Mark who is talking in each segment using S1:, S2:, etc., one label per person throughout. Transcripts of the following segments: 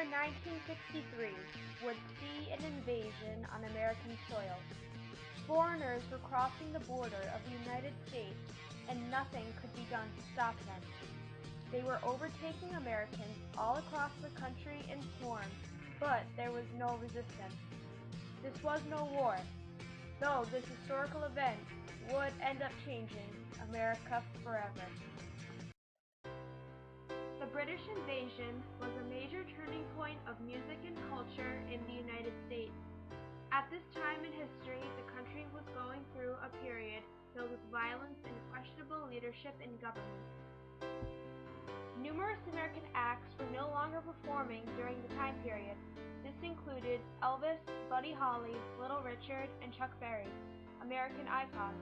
S1: year 1963 would see an invasion on American soil. Foreigners were crossing the border of the United States, and nothing could be done to stop them. They were overtaking Americans all across the country in swarms, but there was no resistance. This was no war, though this historical event would end up changing America forever. The British invasion was a major turning point of music and culture in the United States. At this time in history, the country was going through a period filled with violence and questionable leadership in government. Numerous American acts were no longer performing during the time period. This included Elvis, Buddy Holly, Little Richard, and Chuck Berry, American icons.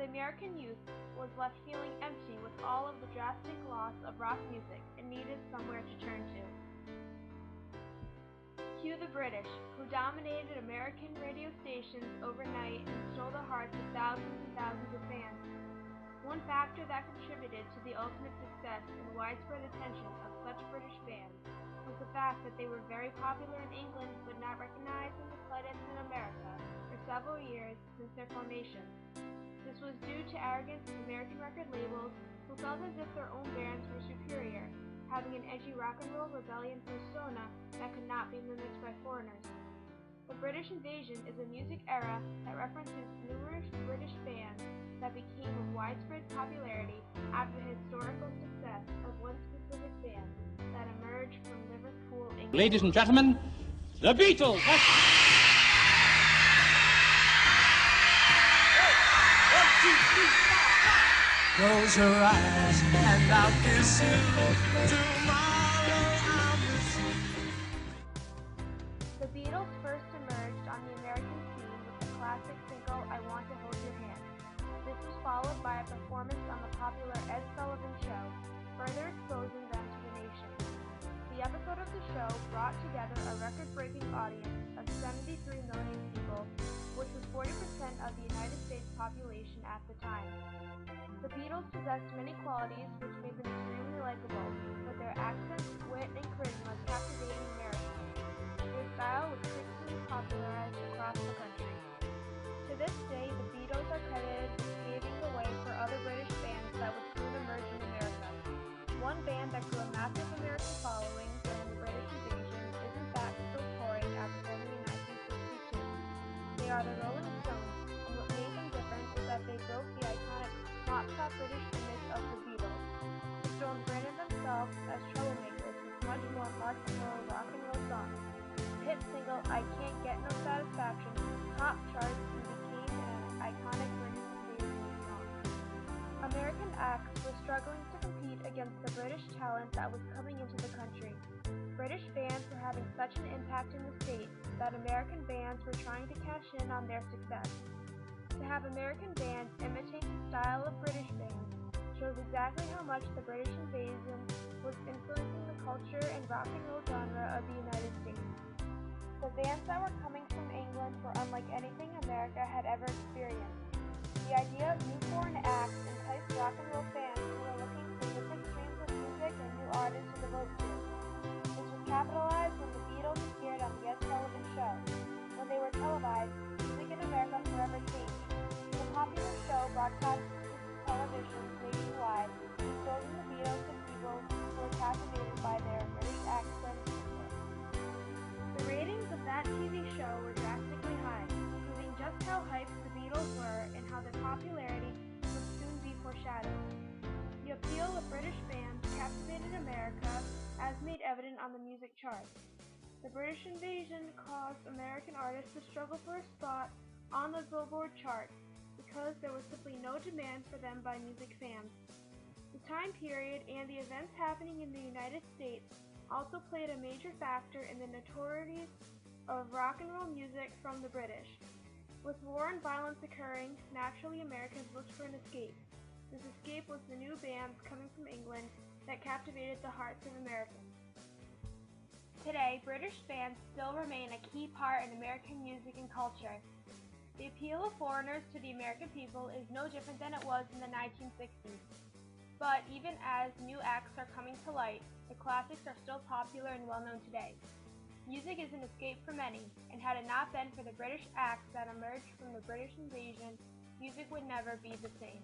S1: The American youth was left feeling empty with all of the drastic loss of rock music and needed somewhere to turn to. Cue the British, who dominated American radio stations overnight and stole the hearts of thousands and thousands of fans. One factor that contributed to the ultimate success and widespread attention of such British bands was the fact that they were very popular in England but not recognized in the slightest in America for several years since their formation. This was due to arrogance of American record labels who felt as if their own bands were superior, having an edgy rock and roll rebellion persona that could not be mimicked by foreigners. The British invasion is a music era that references numerous British bands that became of widespread popularity after the historical success of one specific band that emerged from Liverpool, England.
S2: Ladies and gentlemen, the Beatles!
S3: Close your eyes and I'll kiss you. Tomorrow I'll miss you.
S1: The Beatles first emerged on the American scene with the classic single I Want to Hold Your Hand. This was followed by a performance on the popular Ed Sullivan Show, further exposing them to the nation. The episode of the show brought together a record-breaking audience of 73 million people, which was 40% of the United States population at the time. The Beatles possessed many qualities which made them extremely likable, but their accents, wit, and charisma captivated Americans. Their style was quickly popularized across the country. To this day, the Beatles are credited with paving the way for other British bands that would soon emerge in America. One band that grew a massive American following during the British invasion is in fact still touring after forming in 1962. They are the Rolling Stones, and what made them different is that they broke the iconic pop British image of the Beatles. The Stones branded themselves as troublemakers with much more rock and roll songs. The hit single I Can't Get No Satisfaction topped charts and became an iconic British invasion song. American acts were struggling to compete against the British talent that was coming into the country. British bands were having such an impact in the States that American bands were trying to cash in on their success. To have American bands imitate the style of British bands shows exactly how much the British invasion was influencing the culture and rock and roll genre of the United States. The bands that were coming from England were unlike anything America had ever experienced. The idea of new foreign acts enticed rock and roll fans who were looking for different streams of music and new artists to devote to. This was capitalized when the Beatles appeared on the Ed Sullivan Show. When they were televised, music in America forever changed. The popular show broadcast television nationwide, exposing the Beatles to people who were captivated by their British accents. The ratings of that TV show were drastically high, proving just how hyped the Beatles were and how their popularity would soon be foreshadowed. The appeal of British bands captivated America, as made evident on the music charts. The British invasion caused American artists to struggle for a spot on the Billboard chart because there was simply no demand for them by music fans. The time period and the events happening in the United States also played a major factor in the notoriety of rock and roll music from the British. With war and violence occurring, naturally Americans looked for an escape. This escape was the new bands coming from England that captivated the hearts of Americans. Today, British bands still remain a key part in American music and culture. The appeal of foreigners to the American people is no different than it was in the 1960s. But even as new acts are coming to light, the classics are still popular and well known today. Music is an escape for many, and had it not been for the British acts that emerged from the British invasion, music would never be the same.